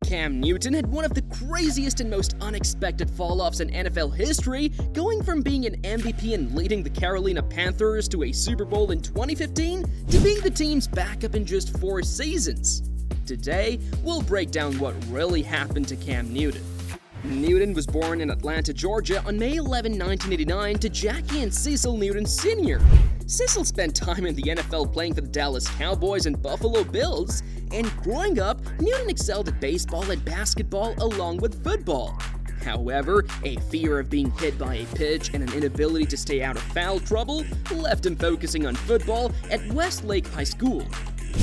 Cam Newton had one of the craziest and most unexpected fall-offs in NFL history, going from being an MVP and leading the Carolina Panthers to a Super Bowl in 2015 to being the team's backup in just 4 seasons. Today, we'll break down what really happened to Cam Newton. Newton was born in Atlanta, Georgia on May 11, 1989 to Jackie and Cecil Newton Sr. Cecil spent time in the NFL playing for the Dallas Cowboys and Buffalo Bills, and growing up, Newton excelled at baseball and basketball along with football. However, a fear of being hit by a pitch and an inability to stay out of foul trouble left him focusing on football at Westlake High School.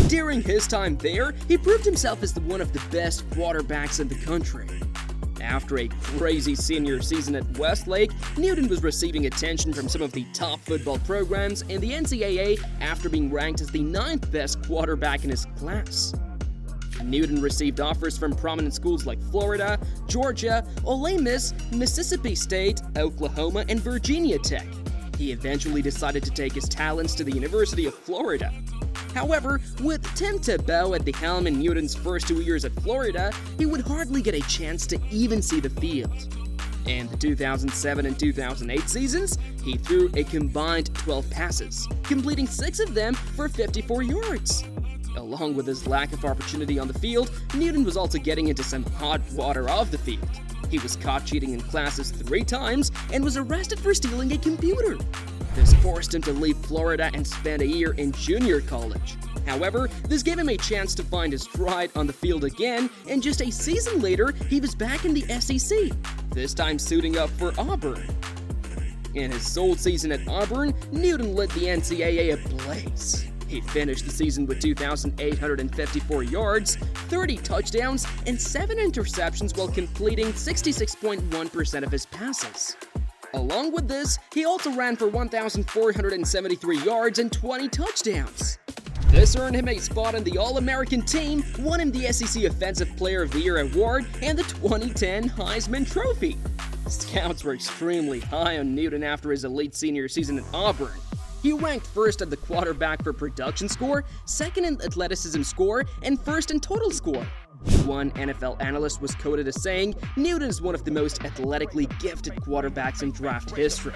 During his time there, he proved himself as one of the best quarterbacks in the country. After a crazy senior season at Westlake, Newton was receiving attention from some of the top football programs in the NCAA after being ranked as the 9th best quarterback in his class. Newton received offers from prominent schools like Florida, Georgia, Ole Miss, Mississippi State, Oklahoma, and Virginia Tech. He eventually decided to take his talents to the University of Florida. However, with Tim Tebow at the helm in Newton's first 2 years at Florida, he would hardly get a chance to even see the field. In the 2007 and 2008 seasons, he threw a combined 12 passes, completing 6 of them for 54 yards. Along with his lack of opportunity on the field, Newton was also getting into some hot water off the field. He was caught cheating in classes 3 times and was arrested for stealing a computer. This forced him to leave Florida and spend a year in junior college. However, this gave him a chance to find his stride on the field again, and just a season later, he was back in the SEC, this time suiting up for Auburn. In his sole season at Auburn, Newton lit the NCAA ablaze. He finished the season with 2,854 yards, 30 touchdowns, and 7 interceptions while completing 66.1% of his passes. Along with this, he also ran for 1,473 yards and 20 touchdowns. This earned him a spot on the All-American team, won him the SEC Offensive Player of the Year award, and the 2010 Heisman Trophy. Scouts were extremely high on Newton after his elite senior season at Auburn. He ranked first at the quarterback for production score, second in athleticism score, and first in total score. One NFL analyst was quoted as saying, "Newton is one of the most athletically gifted quarterbacks in draft history.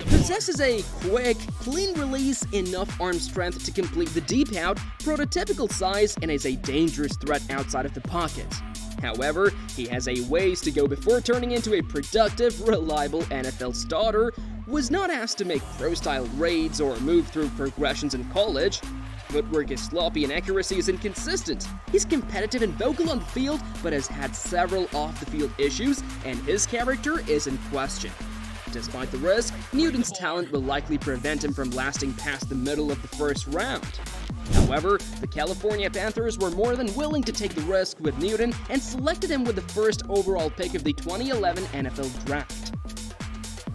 Possesses a quick, clean release, enough arm strength to complete the deep out, prototypical size, and is a dangerous threat outside of the pocket. However, he has a ways to go before turning into a productive, reliable NFL starter, was not asked to make pro-style reads or move through progressions in college. Footwork is sloppy and accuracy is inconsistent. He's competitive and vocal on the field, but has had several off-the-field issues, and his character is in question. Despite the risk, Newton's talent will likely prevent him from lasting past the middle of the first round. However, the Carolina Panthers were more than willing to take the risk with Newton and selected him with the first overall pick of the 2011 NFL Draft.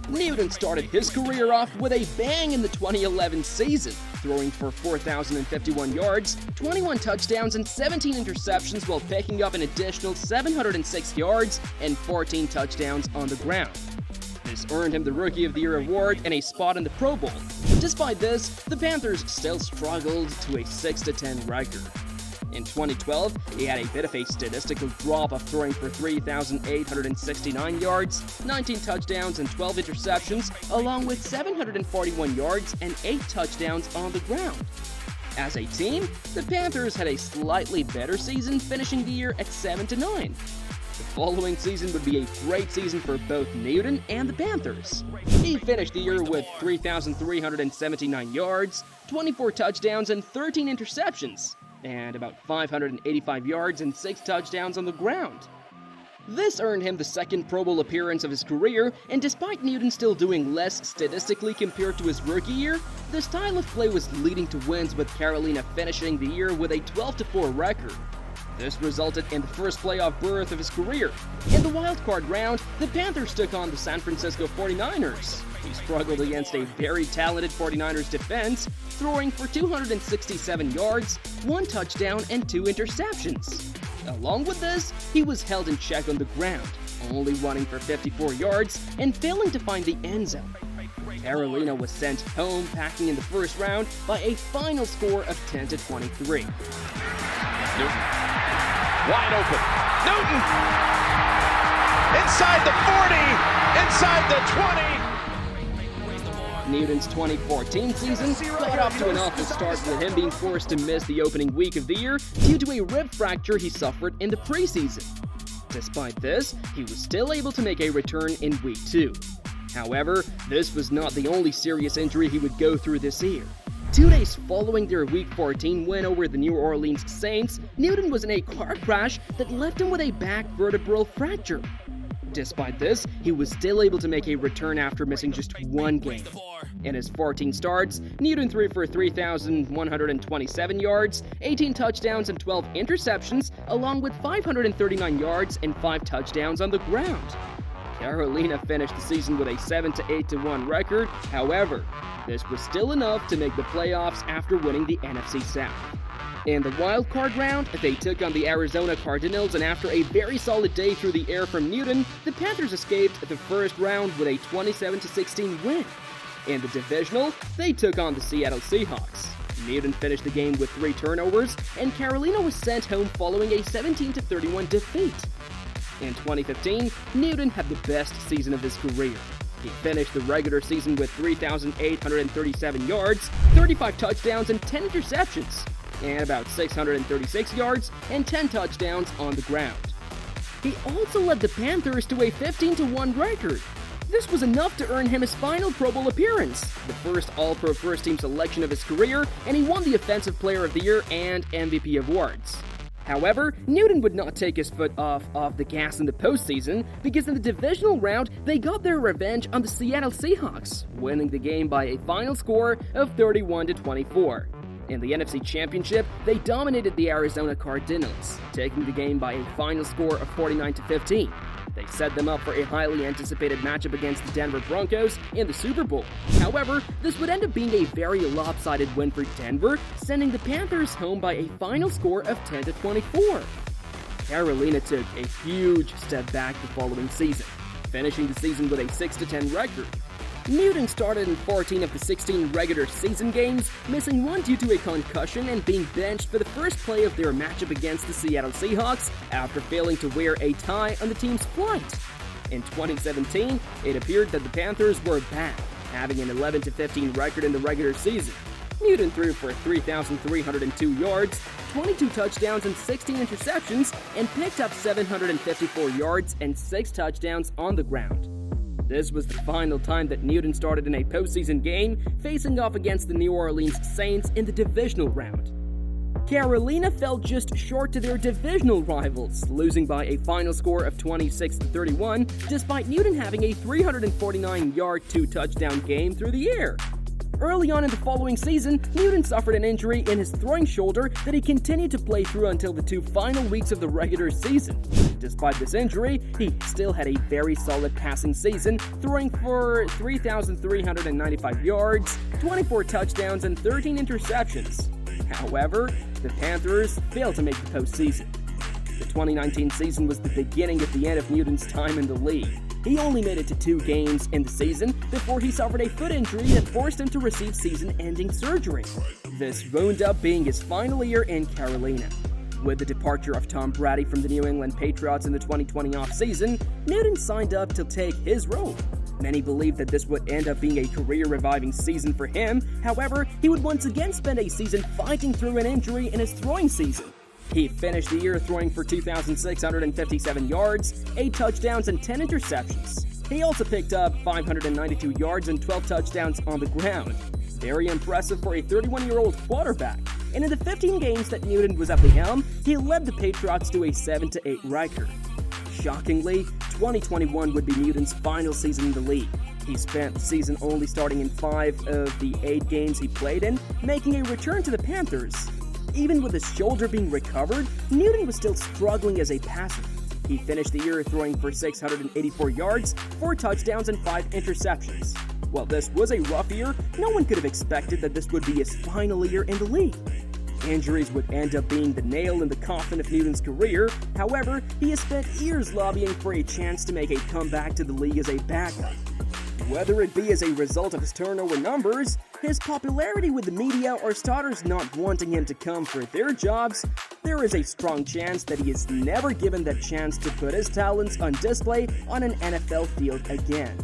Newton started his career off with a bang in the 2011 season, throwing for 4,051 yards, 21 touchdowns, and 17 interceptions while picking up an additional 706 yards and 14 touchdowns on the ground. This earned him the Rookie of the Year award and a spot in the Pro Bowl. Despite this, the Panthers still struggled to a 6-10 record. In 2012, he had a bit of a statistical drop of throwing for 3,869 yards, 19 touchdowns, and 12 interceptions, along with 741 yards and 8 touchdowns on the ground. As a team, the Panthers had a slightly better season, finishing the year at 7-9. The following season would be a great season for both Newton and the Panthers. He finished the year with 3,379 yards, 24 touchdowns, and 13 interceptions, and about 585 yards and 6 touchdowns on the ground. This earned him the second Pro Bowl appearance of his career, and despite Newton still doing less statistically compared to his rookie year, the style of play was leading to wins, with Carolina finishing the year with a 12-4 record. This resulted in the first playoff berth of his career. In the wildcard round, the Panthers took on the San Francisco 49ers. He struggled against a very talented 49ers defense, throwing for 267 yards, 1 touchdown, and 2 interceptions. Along with this, he was held in check on the ground, only running for 54 yards and failing to find the end zone. Carolina was sent home packing in the first round by a final score of 10-23. wide open. Newton! Inside the 40, inside the 20. Newton's 2014 season got off to an awful start with him being forced to miss the opening week of the year due to a rib fracture he suffered in the preseason. Despite this, he was still able to make a return in week 2. However, this was not the only serious injury he would go through this year. 2 days following their Week 14 win over the New Orleans Saints, Newton was in a car crash that left him with a back vertebral fracture. Despite this, he was still able to make a return after missing just 1 game. In his 14 starts, Newton threw for 3,127 yards, 18 touchdowns and 12 interceptions, along with 539 yards and 5 touchdowns on the ground. Carolina finished the season with a 7-8-1 record. However, this was still enough to make the playoffs after winning the NFC South. In the wild card round, they took on the Arizona Cardinals, and after a very solid day through the air from Newton, the Panthers escaped the first round with a 27-16 win. In the divisional, they took on the Seattle Seahawks. Newton finished the game with 3 turnovers, and Carolina was sent home following a 17-31 defeat. In 2015, Newton had the best season of his career. He finished the regular season with 3,837 yards, 35 touchdowns and 10 interceptions, and about 636 yards and 10 touchdowns on the ground. He also led the Panthers to a 15-1 record. This was enough to earn him his final Pro Bowl appearance, the first All-Pro first-team selection of his career, and he won the Offensive Player of the Year and MVP awards. However, Newton would not take his foot off the gas in the postseason, because in the divisional round, they got their revenge on the Seattle Seahawks, winning the game by a final score of 31-24. In the NFC Championship, they dominated the Arizona Cardinals, taking the game by a final score of 49-15. They set them up for a highly anticipated matchup against the Denver Broncos in the Super Bowl. However, this would end up being a very lopsided win for Denver, sending the Panthers home by a final score of 10-24. Carolina took a huge step back the following season, finishing the season with a 6-10 record. Newton started in 14 of the 16 regular season games, missing 1 due to a concussion and being benched for the first play of their matchup against the Seattle Seahawks after failing to wear a tie on the team's flight. In 2017, it appeared that the Panthers were back, having an 11-15 record in the regular season. Newton threw for 3,302 yards, 22 touchdowns and 16 interceptions, and picked up 754 yards and 6 touchdowns on the ground. This was the final time that Newton started in a postseason game, facing off against the New Orleans Saints in the divisional round. Carolina fell just short to their divisional rivals, losing by a final score of 26-31, despite Newton having a 349-yard, 2-touchdown game through the air. Early on in the following season, Newton suffered an injury in his throwing shoulder that he continued to play through until the 2 final weeks of the regular season. Despite this injury, he still had a very solid passing season, throwing for 3,395 yards, 24 touchdowns, and 13 interceptions. However, the Panthers failed to make the postseason. The 2019 season was the beginning of the end of Newton's time in the league. He only made it to 2 games in the season before he suffered a foot injury that forced him to receive season-ending surgery. This wound up being his final year in Carolina. With the departure of Tom Brady from the New England Patriots in the 2020 offseason, Newton signed up to take his role. Many believed that this would end up being a career-reviving season for him. However, he would once again spend a season fighting through an injury in his throwing season. He finished the year throwing for 2,657 yards, 8 touchdowns, and 10 interceptions. He also picked up 592 yards and 12 touchdowns on the ground. Very impressive for a 31-year-old quarterback. And in the 15 games that Newton was at the helm, he led the Patriots to a 7-8 record. Shockingly, 2021 would be Newton's final season in the league. He spent the season only starting in 5 of the 8 games he played in, making a return to the Panthers. Even with his shoulder being recovered, Newton was still struggling as a passer. He finished the year throwing for 684 yards, 4 touchdowns, and 5 interceptions. While this was a rough year, no one could have expected that this would be his final year in the league. Injuries would end up being the nail in the coffin of Newton's career. However, he has spent years lobbying for a chance to make a comeback to the league as a backup. Whether it be as a result of his turnover numbers, his popularity with the media, or starters not wanting him to come for their jobs, there is a strong chance that he is never given that chance to put his talents on display on an NFL field again.